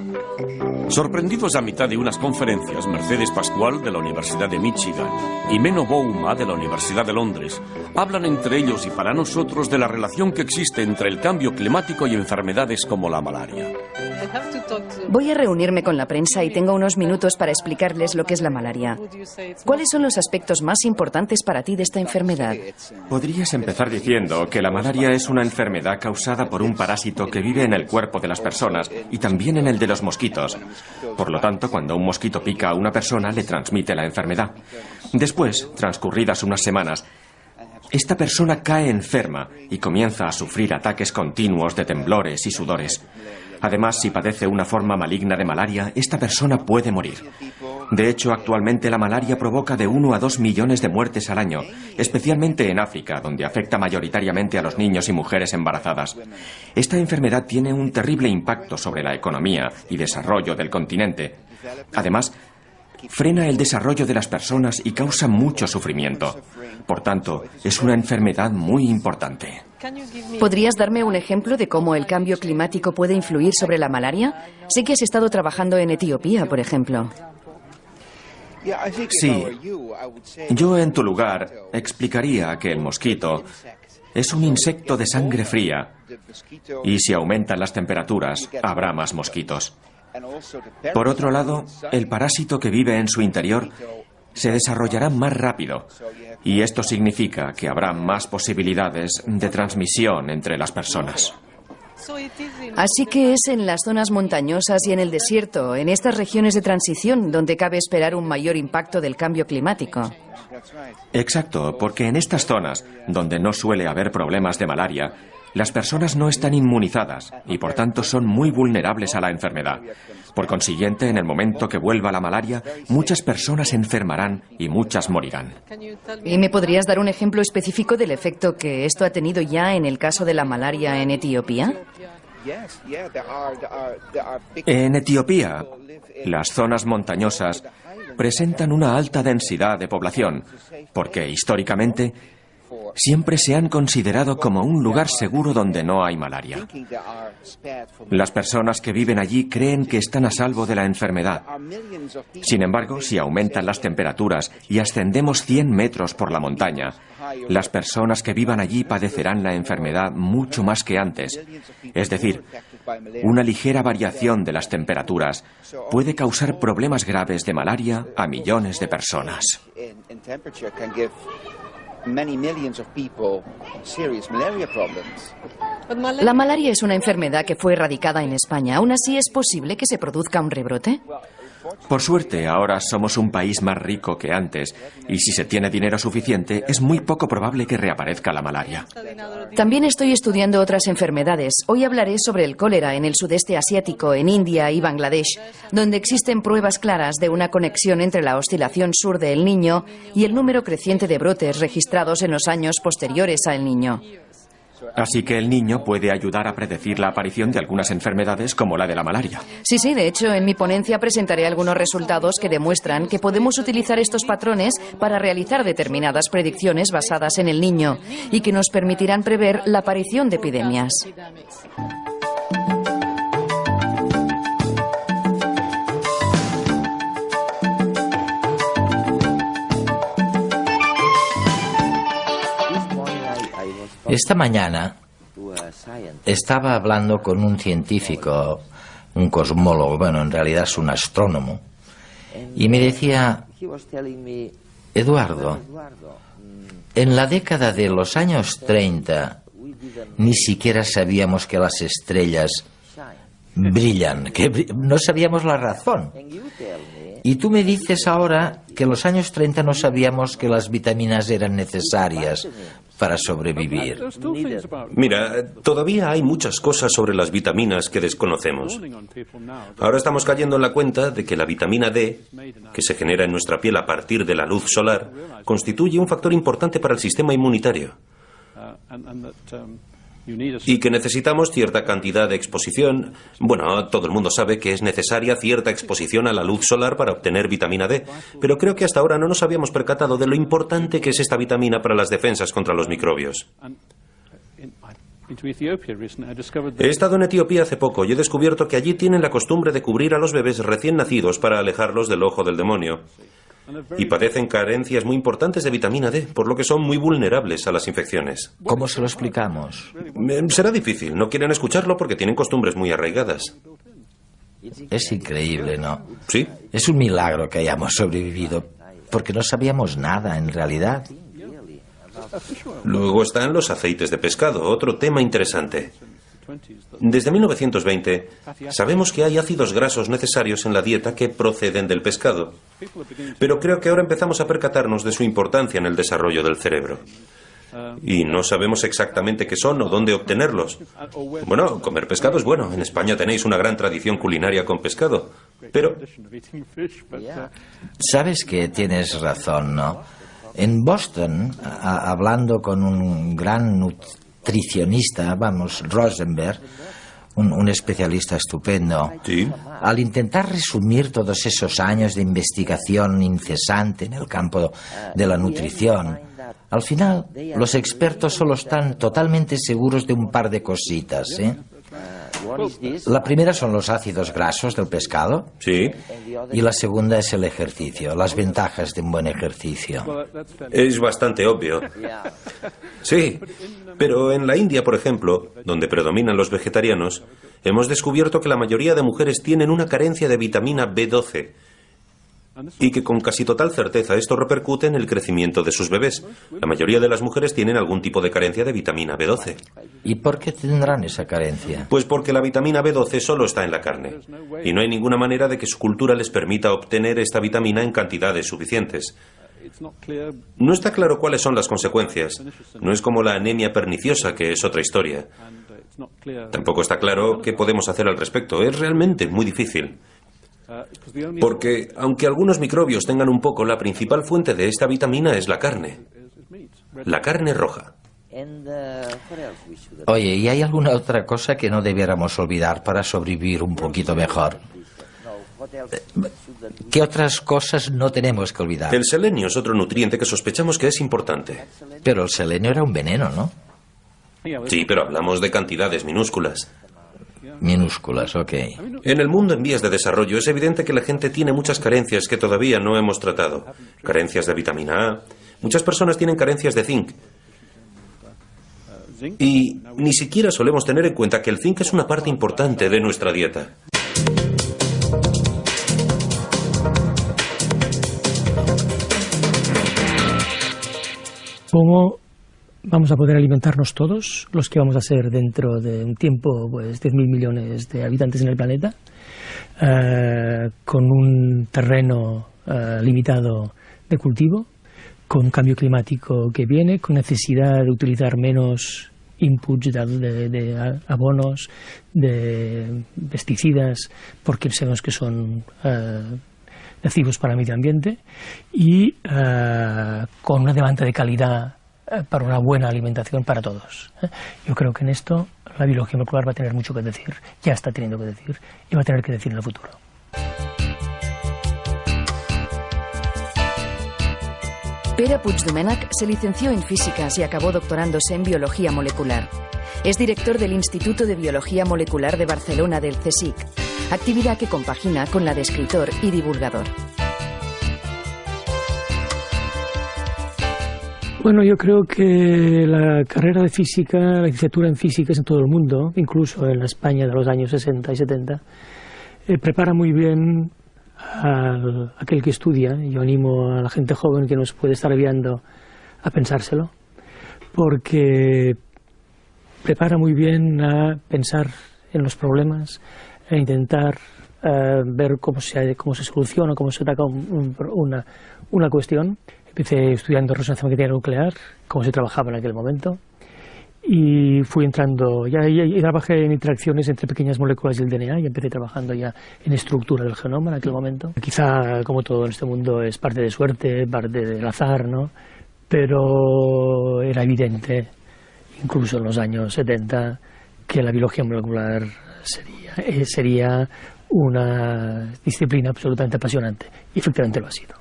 Sorprendidos a mitad de unas conferencias, Mercedes Pascual de la Universidad de Michigan y Menno Bouma de la Universidad de Londres hablan entre ellos y para nosotros de la relación que existe entre el cambio climático y enfermedades como la malaria. Voy a reunirme con la prensa y tengo unos minutos para explicarles lo que es la malaria. ¿Cuáles son los aspectos más importantes para ti de esta enfermedad? Podrías empezar diciendo que la malaria es una enfermedad causada por un parásito que vive en el cuerpo de las personas y también en el de los mosquitos. Por lo tanto, cuando un mosquito pica a una persona, le transmite la enfermedad. Después, transcurridas unas semanas, esta persona cae enferma y comienza a sufrir ataques continuos de temblores y sudores. Además, si padece una forma maligna de malaria, esta persona puede morir. De hecho, actualmente la malaria provoca de 1 a 2 millones de muertes al año, especialmente en África, donde afecta mayoritariamente a los niños y mujeres embarazadas. Esta enfermedad tiene un terrible impacto sobre la economía y desarrollo del continente. Además, frena el desarrollo de las personas y causa mucho sufrimiento. Por tanto, es una enfermedad muy importante. ¿Podrías darme un ejemplo de cómo el cambio climático puede influir sobre la malaria? Sé que has estado trabajando en Etiopía, por ejemplo. Sí. Yo, en tu lugar, explicaría que el mosquito es un insecto de sangre fría y si aumentan las temperaturas, habrá más mosquitos. Por otro lado, el parásito que vive en su interior se desarrollará más rápido y esto significa que habrá más posibilidades de transmisión entre las personas. Así que es en las zonas montañosas y en el desierto, en estas regiones de transición, donde cabe esperar un mayor impacto del cambio climático. Exacto, porque en estas zonas, donde no suele haber problemas de malaria, las personas no están inmunizadas y por tanto son muy vulnerables a la enfermedad. Por consiguiente, en el momento que vuelva la malaria, muchas personas se enfermarán y muchas morirán. ¿Y me podrías dar un ejemplo específico del efecto que esto ha tenido ya en el caso de la malaria en Etiopía? En Etiopía, las zonas montañosas presentan una alta densidad de población, porque históricamente siempre se han considerado como un lugar seguro donde no hay malaria. Las personas que viven allí creen que están a salvo de la enfermedad. Sin embargo, si aumentan las temperaturas y ascendemos 100 metros por la montaña, las personas que vivan allí padecerán la enfermedad mucho más que antes. Es decir, una ligera variación de las temperaturas puede causar problemas graves de malaria a millones de personas. La malaria es una enfermedad que fue erradicada en España. ¿Aún así es posible que se produzca un rebrote? Por suerte, ahora somos un país más rico que antes, y si se tiene dinero suficiente, es muy poco probable que reaparezca la malaria. También estoy estudiando otras enfermedades. Hoy hablaré sobre el cólera en el sudeste asiático, en India y Bangladesh, donde existen pruebas claras de una conexión entre la oscilación sur del Niño y el número creciente de brotes registrados en los años posteriores al Niño. Así que el Niño puede ayudar a predecir la aparición de algunas enfermedades como la de la malaria. Sí, de hecho, en mi ponencia presentaré algunos resultados que demuestran que podemos utilizar estos patrones para realizar determinadas predicciones basadas en el Niño y que nos permitirán prever la aparición de epidemias. Esta mañana estaba hablando con un científico, un cosmólogo, bueno, en realidad es un astrónomo, y me decía: Eduardo, En la década de los años 30 ni siquiera sabíamos que las estrellas brillan, no sabíamos la razón. Y tú me dices ahora que en los años 30 no sabíamos que las vitaminas eran necesarias para sobrevivir. Mira, todavía hay muchas cosas sobre las vitaminas que desconocemos. Ahora estamos cayendo en la cuenta de que la vitamina D, que se genera en nuestra piel a partir de la luz solar, constituye un factor importante para el sistema inmunitario. Y que necesitamos cierta cantidad de exposición. Bueno, todo el mundo sabe que es necesaria cierta exposición a la luz solar para obtener vitamina D, pero creo que hasta ahora no nos habíamos percatado de lo importante que es esta vitamina para las defensas contra los microbios. He estado en Etiopía hace poco y he descubierto que allí tienen la costumbre de cubrir a los bebés recién nacidos para alejarlos del ojo del demonio. Y padecen carencias muy importantes de vitamina D, por lo que son muy vulnerables a las infecciones. ¿Cómo se lo explicamos? Será difícil, no quieren escucharlo porque tienen costumbres muy arraigadas. Es increíble, ¿no? Sí. Es un milagro que hayamos sobrevivido, porque no sabíamos nada en realidad. Luego están los aceites de pescado, otro tema interesante. Desde 1920 sabemos que hay ácidos grasos necesarios en la dieta que proceden del pescado, pero creo que ahora empezamos a percatarnos de su importancia en el desarrollo del cerebro. Y no sabemos exactamente qué son o dónde obtenerlos. Bueno, comer pescado es bueno. En España tenéis una gran tradición culinaria con pescado, pero... Sabes que tienes razón, ¿no? En Boston, hablando con un gran nutricionista, Rosenberg, un especialista estupendo, ¿sí? Al intentar resumir todos esos años de investigación incesante en el campo de la nutrición, al final los expertos solo están totalmente seguros de un par de cositas, ¿eh? La primera son los ácidos grasos del pescado. Sí. Y la segunda es el ejercicio, las ventajas de un buen ejercicio. Es bastante obvio. Sí, pero en la India, por ejemplo, donde predominan los vegetarianos, hemos descubierto que la mayoría de mujeres tienen una carencia de vitamina B12 y que con casi total certeza esto repercute en el crecimiento de sus bebés. La mayoría de las mujeres tienen algún tipo de carencia de vitamina B12. ¿Y por qué tendrán esa carencia? Pues porque la vitamina B12 solo está en la carne y no hay ninguna manera de que su cultura les permita obtener esta vitamina en cantidades suficientes. No está claro cuáles son las consecuencias. No es como la anemia perniciosa, que es otra historia. Tampoco está claro qué podemos hacer al respecto. Es realmente muy difícil. Porque, aunque algunos microbios tengan un poco, la principal fuente de esta vitamina es la carne. La carne roja. Oye, ¿y hay alguna otra cosa que no debiéramos olvidar para sobrevivir un poquito mejor? ¿Qué otras cosas no tenemos que olvidar? El selenio es otro nutriente que sospechamos que es importante. Pero el selenio era un veneno, ¿no? Sí, pero hablamos de cantidades minúsculas. Minúsculas, ok. En el mundo en vías de desarrollo es evidente que la gente tiene muchas carencias que todavía no hemos tratado. Carencias de vitamina A. Muchas personas tienen carencias de zinc. Y ni siquiera solemos tener en cuenta que el zinc es una parte importante de nuestra dieta. ¿Cómo vamos a poder alimentarnos todos, los que vamos a ser dentro de un tiempo, pues 10.000 millones de habitantes en el planeta, con un terreno limitado de cultivo, con un cambio climático que viene, con necesidad de utilizar menos inputs de abonos, de pesticidas, porque sabemos que son nocivos para el medio ambiente, y con una demanda de calidad para una buena alimentación para todos. Yo creo que en esto la biología molecular va a tener mucho que decir, ya está teniendo que decir, y va a tener que decir en el futuro. Pere Puigdomènech se licenció en físicas y acabó doctorándose en biología molecular. Es director del Instituto de Biología Molecular de Barcelona del CSIC, actividad que compagina con la de escritor y divulgador. Bueno, yo creo que la carrera de física, la licenciatura en físicas en todo el mundo, incluso en la España de los años 60 y 70, prepara muy bien a aquel que estudia. Yo animo a la gente joven que nos puede estar viendo a pensárselo, porque prepara muy bien a pensar en los problemas, a intentar ver cómo se soluciona, cómo se ataca una cuestión. Empecé estudiando resonancia magnética nuclear, cómo se trabajaba en aquel momento, y fui entrando, ya trabajé en interacciones entre pequeñas moléculas y el DNA, y empecé trabajando ya en estructura del genoma en aquel momento. Quizá, como todo en este mundo, es parte de suerte, parte del azar, ¿no? Pero era evidente, incluso en los años 70, que la biología molecular sería una disciplina absolutamente apasionante, y efectivamente lo ha sido.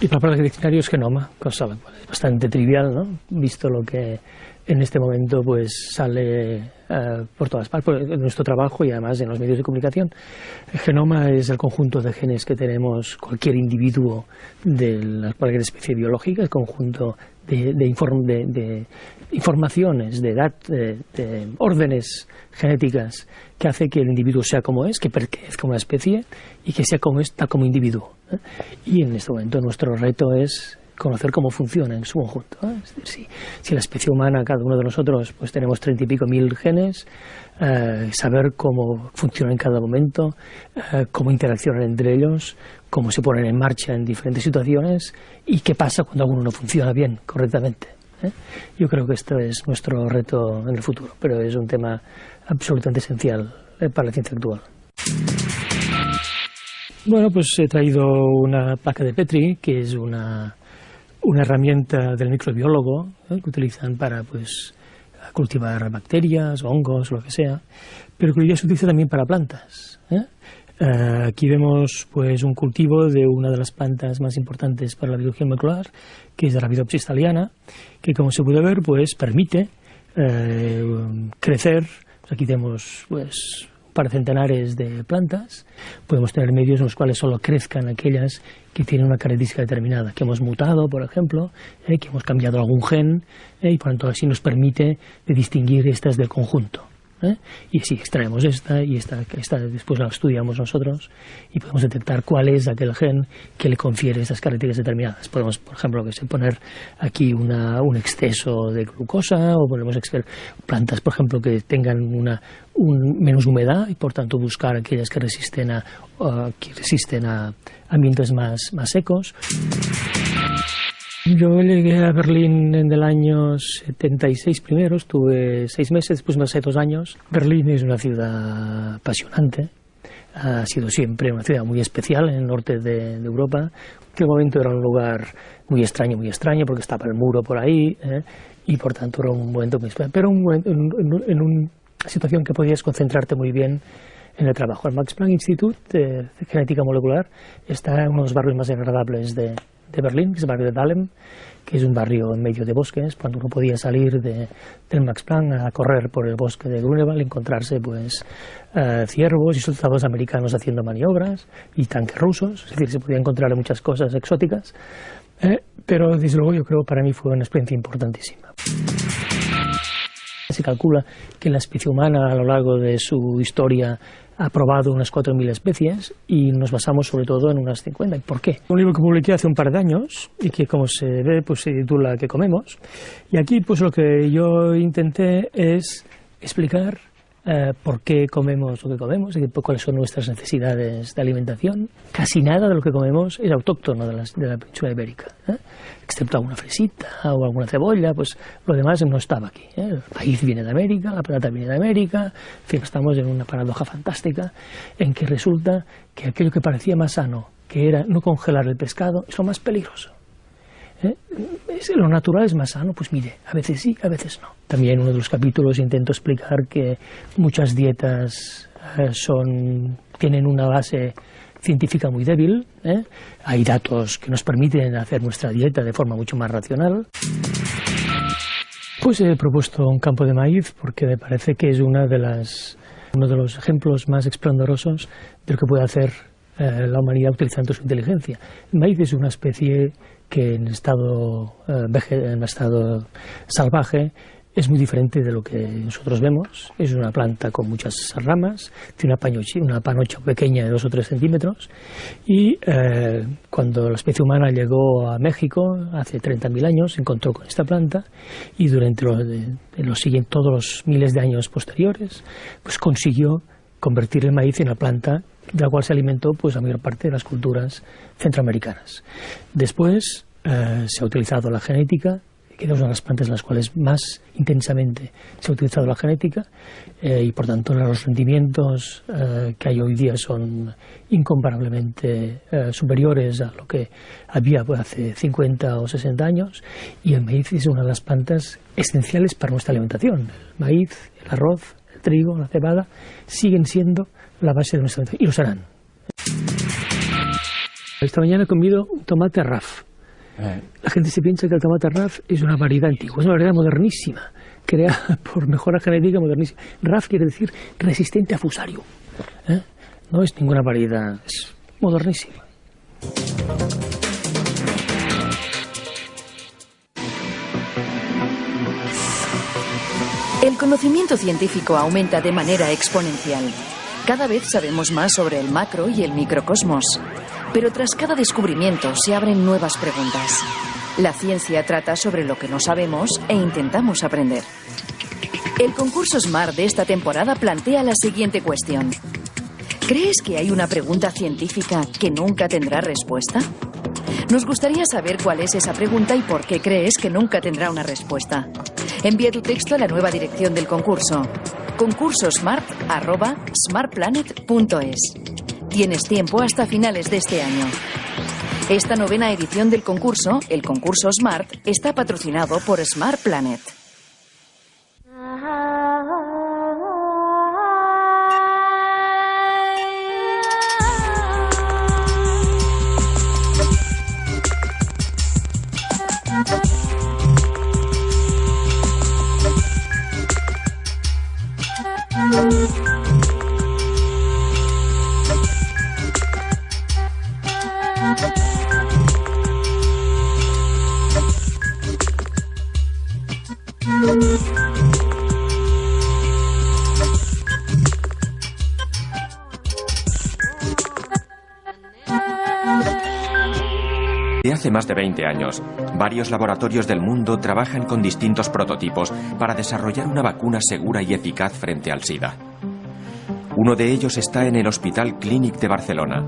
Y para hablar de diccionario es genoma, cosa bastante trivial, ¿no? Visto lo que en este momento pues sale por todas partes, en nuestro trabajo y además en los medios de comunicación. El genoma es el conjunto de genes que tenemos cualquier individuo de cualquier especie biológica, el conjunto de informaciones, de órdenes genéticas que hace que el individuo sea como es, que pertenezca a una especie y que sea como está como individuo. Y en este momento nuestro reto es conocer cómo funciona en su conjunto. Es decir, si la especie humana, cada uno de nosotros, pues tenemos 30 y pico mil genes, saber cómo funcionan en cada momento, cómo interaccionan entre ellos, cómo se ponen en marcha en diferentes situaciones y qué pasa cuando alguno no funciona bien, correctamente. Yo creo que esto es nuestro reto en el futuro, pero es un tema absolutamente esencial para la ciencia actual. Bueno, pues he traído una placa de Petri, que es una herramienta del microbiólogo, que utilizan para pues cultivar bacterias, hongos, lo que sea, pero que ya se utiliza también para plantas. Aquí vemos pues un cultivo de una de las plantas más importantes para la biología molecular, que es la Arabidopsis thaliana, que como se puede ver pues permite crecer. Pues aquí tenemos pues para centenares de plantas, podemos tener medios en los cuales solo crezcan aquellas que tienen una característica determinada, que hemos mutado, por ejemplo, que hemos cambiado algún gen, y por lo tanto así nos permite distinguir estas del conjunto. Y así extraemos esta y esta después la estudiamos nosotros y podemos detectar cuál es aquel gen que le confiere esas características determinadas. Podemos, por ejemplo, poner aquí un exceso de glucosa, o podemos plantas, por ejemplo, que tengan menos humedad y por tanto buscar aquellas que resisten a ambientes más secos. Yo llegué a Berlín en el año 76 primero, estuve 6 meses, después me pasé 2 años. Berlín es una ciudad apasionante, ha sido siempre una ciudad muy especial en el norte de Europa. En aquel momento era un lugar muy extraño, porque estaba el muro por ahí, y por tanto era un momento muy especial, pero en una situación que podías concentrarte muy bien en el trabajo. El Max Planck Institute de Genética Molecular está en uno de los barrios más agradables de Berlín, que es el barrio de Dahlem, que es un barrio en medio de bosques. Cuando uno podía salir del Max Planck a correr por el bosque de Grunewald, encontrarse pues ciervos y soldados americanos haciendo maniobras y tanques rusos, es decir, se podía encontrar muchas cosas exóticas, pero desde luego yo creo que para mí fue una experiencia importantísima. Se calcula que la especie humana a lo largo de su historia ha probado unas 4.000 especies y nos basamos sobre todo en unas 50. ¿Por qué? Un libro que publiqué hace un par de años y que, como se ve, pues se titula ¿Qué comemos? Y aquí pues lo que yo intenté es explicar por qué comemos lo que comemos y cuáles son nuestras necesidades de alimentación. Casi nada de lo que comemos es autóctono de la península ibérica, excepto alguna fresita o alguna cebolla, pues lo demás no estaba aquí. El maíz viene de América, la patata viene de América, en fin, estamos en una paradoja fantástica en que resulta que aquello que parecía más sano, que era no congelar el pescado, es lo más peligroso. Lo natural es más sano, pues mire, a veces sí, a veces no. También en uno de los capítulos intento explicar que muchas dietas tienen una base científica muy débil. Hay datos que nos permiten hacer nuestra dieta de forma mucho más racional. Pues he propuesto un campo de maíz porque me parece que es uno de los ejemplos más esplendorosos de lo que puede hacer la humanidad utilizando su inteligencia. El maíz es una especie que en estado salvaje es muy diferente de lo que nosotros vemos. Es una planta con muchas ramas, tiene una panocha pequeña de 2 o 3 centímetros y cuando la especie humana llegó a México hace 30.000 años se encontró con esta planta y durante todos los miles de años posteriores pues consiguió convertir el maíz en una planta de la cual se alimentó pues la mayor parte de las culturas centroamericanas. Después se ha utilizado la genética, que es una de las plantas en las cuales más intensamente se ha utilizado la genética y por tanto los rendimientos que hay hoy día son incomparablemente superiores a lo que había pues, hace 50 o 60 años, y el maíz es una de las plantas esenciales para nuestra alimentación. El maíz, el arroz, el trigo, la cebada siguen siendo la base de nuestra alimentación y lo serán. Esta mañana he comido un tomate RAF. La gente se piensa que el tomate RAF es una variedad antigua, es una variedad modernísima, creada por mejora genética modernísima. RAF quiere decir resistente a fusario. No es ninguna variedad, es modernísima. El conocimiento científico aumenta de manera exponencial. Cada vez sabemos más sobre el macro y el microcosmos. Pero tras cada descubrimiento se abren nuevas preguntas. La ciencia trata sobre lo que no sabemos e intentamos aprender. El concurso SMART de esta temporada plantea la siguiente cuestión. ¿Crees que hay una pregunta científica que nunca tendrá respuesta? Nos gustaría saber cuál es esa pregunta y por qué crees que nunca tendrá una respuesta. Envía tu texto a la nueva dirección del concurso: concursosmart@smartplanet.es. Tienes tiempo hasta finales de este año. Esta 9ª edición del concurso, el concurso SMART, está patrocinado por Smart Planet. Desde hace más de 20 años, varios laboratorios del mundo trabajan con distintos prototipos para desarrollar una vacuna segura y eficaz frente al SIDA. Uno de ellos está en el Hospital Clínic de Barcelona.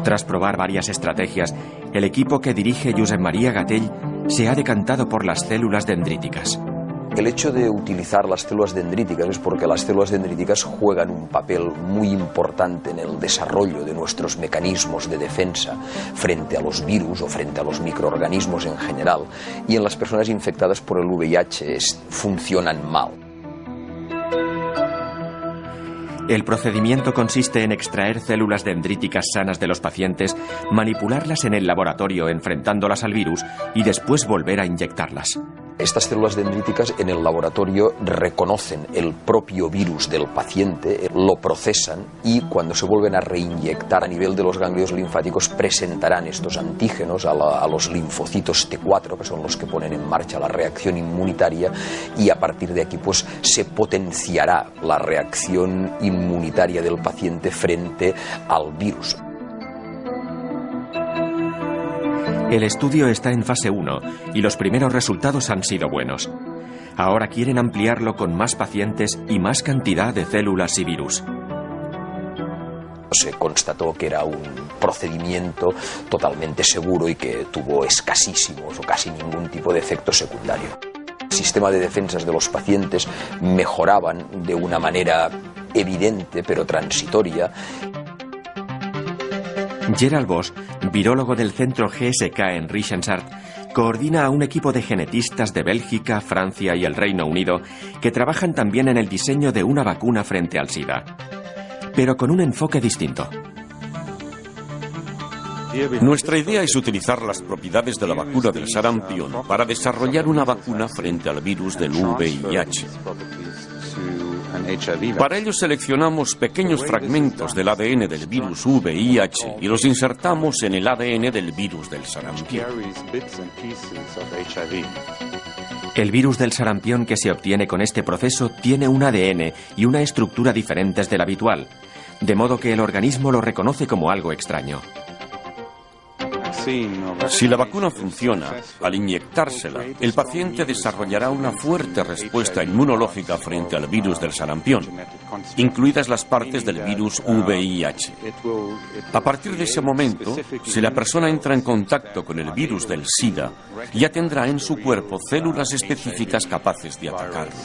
Tras probar varias estrategias, el equipo que dirige Josep Maria Gatell se ha decantado por las células dendríticas. El hecho de utilizar las células dendríticas es porque las células dendríticas juegan un papel muy importante en el desarrollo de nuestros mecanismos de defensa frente a los virus o frente a los microorganismos en general, y en las personas infectadas por el VIH funcionan mal. El procedimiento consiste en extraer células dendríticas sanas de los pacientes, manipularlas en el laboratorio enfrentándolas al virus y después volver a inyectarlas. Estas células dendríticas en el laboratorio reconocen el propio virus del paciente, lo procesan y cuando se vuelven a reinyectar a nivel de los ganglios linfáticos presentarán estos antígenos a los linfocitos T4, que son los que ponen en marcha la reacción inmunitaria, y a partir de aquí pues se potenciará la reacción inmunitaria del paciente frente al virus. El estudio está en fase 1 y los primeros resultados han sido buenos. Ahora quieren ampliarlo con más pacientes y más cantidad de células y virus. Se constató que era un procedimiento totalmente seguro y que tuvo escasísimos o casi ningún tipo de efecto secundario. El sistema de defensas de los pacientes mejoraban de una manera evidente pero transitoria. Gerald Bosch, virólogo del centro GSK en Richensart, coordina a un equipo de genetistas de Bélgica, Francia y el Reino Unido que trabajan también en el diseño de una vacuna frente al SIDA, pero con un enfoque distinto. Nuestra idea es utilizar las propiedades de la vacuna del sarampión para desarrollar una vacuna frente al virus del VIH. Para ello seleccionamos pequeños fragmentos del ADN del virus VIH y los insertamos en el ADN del virus del sarampión. El virus del sarampión que se obtiene con este proceso tiene un ADN y una estructura diferentes del habitual, de modo que el organismo lo reconoce como algo extraño. Si la vacuna funciona, al inyectársela, el paciente desarrollará una fuerte respuesta inmunológica frente al virus del sarampión, incluidas las partes del virus VIH. A partir de ese momento, si la persona entra en contacto con el virus del SIDA, ya tendrá en su cuerpo células específicas capaces de atacarlo.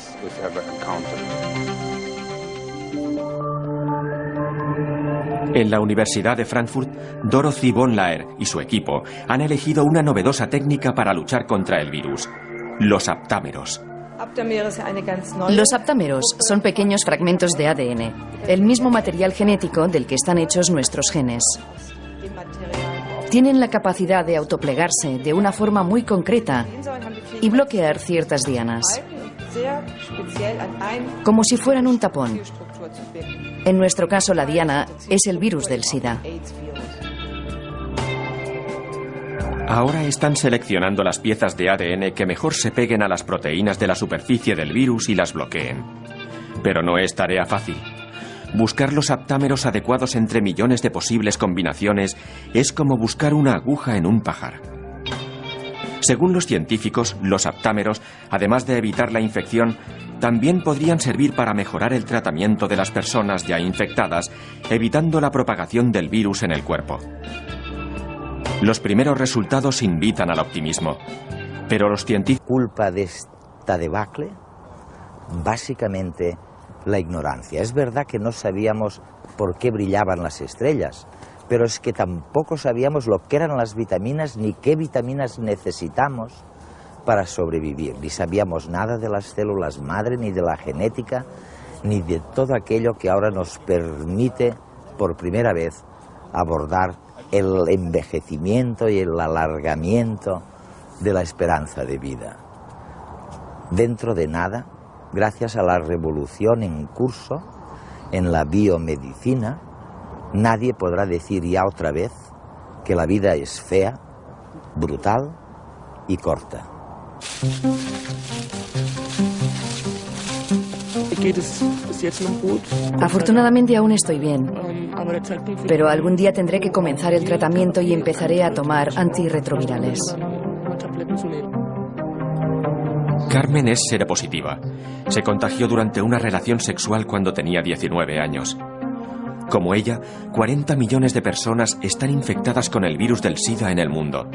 En la Universidad de Frankfurt, Dorothy von Laer y su equipo han elegido una novedosa técnica para luchar contra el virus: los aptámeros. Los aptámeros son pequeños fragmentos de ADN, el mismo material genético del que están hechos nuestros genes. Tienen la capacidad de autoplegarse de una forma muy concreta y bloquear ciertas dianas, como si fueran un tapón. En nuestro caso, la diana es el virus del SIDA. Ahora están seleccionando las piezas de ADN que mejor se peguen a las proteínas de la superficie del virus y las bloqueen. Pero no es tarea fácil. Buscar los aptámeros adecuados entre millones de posibles combinaciones es como buscar una aguja en un pajar. Según los científicos, los aptámeros, además de evitar la infección, también podrían servir para mejorar el tratamiento de las personas ya infectadas, evitando la propagación del virus en el cuerpo. Los primeros resultados invitan al optimismo, pero los científicos... Culpa de esta debacle, básicamente la ignorancia. Es verdad que no sabíamos por qué brillaban las estrellas, pero es que tampoco sabíamos lo que eran las vitaminas ni qué vitaminas necesitamos para sobrevivir. Ni sabíamos nada de las células madre, ni de la genética, ni de todo aquello que ahora nos permite por primera vez abordar el envejecimiento y el alargamiento de la esperanza de vida. Dentro de nada, gracias a la revolución en curso en la biomedicina, nadie podrá decir ya otra vez que la vida es fea, brutal y corta. Afortunadamente aún estoy bien, pero algún día tendré que comenzar el tratamiento y empezaré a tomar antirretrovirales. Carmen es seropositiva. Se contagió durante una relación sexual cuando tenía 19 años. Como ella, 40 millones de personas están infectadas con el virus del SIDA en el mundo.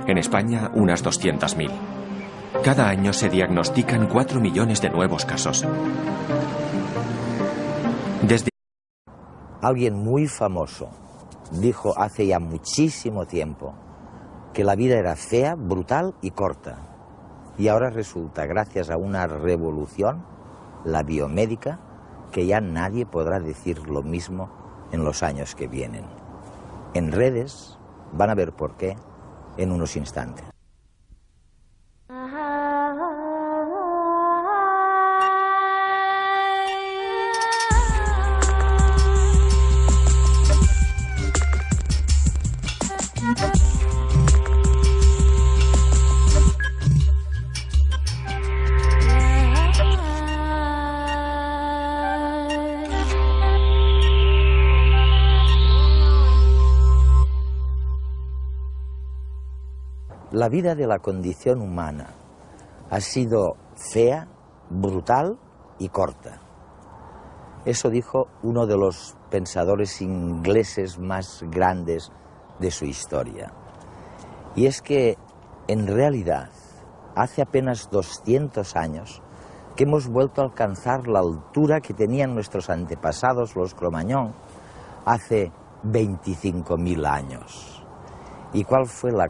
En España, unas 200.000. Cada año se diagnostican 4 millones de nuevos casos. Alguien muy famoso dijo hace ya muchísimo tiempo que la vida era fea, brutal y corta. Y ahora resulta, gracias a una revolución, la biomédica, que ya nadie podrá decir lo mismo en los años que vienen. En redes van a ver por qué en unos instantes. La vida de la condición humana ha sido fea, brutal y corta. Eso dijo uno de los pensadores ingleses más grandes de su historia. Y es que, en realidad, hace apenas 200 años que hemos vuelto a alcanzar la altura que tenían nuestros antepasados, los Cro-Magnon, hace 25.000 años. ¿Y cuál fue la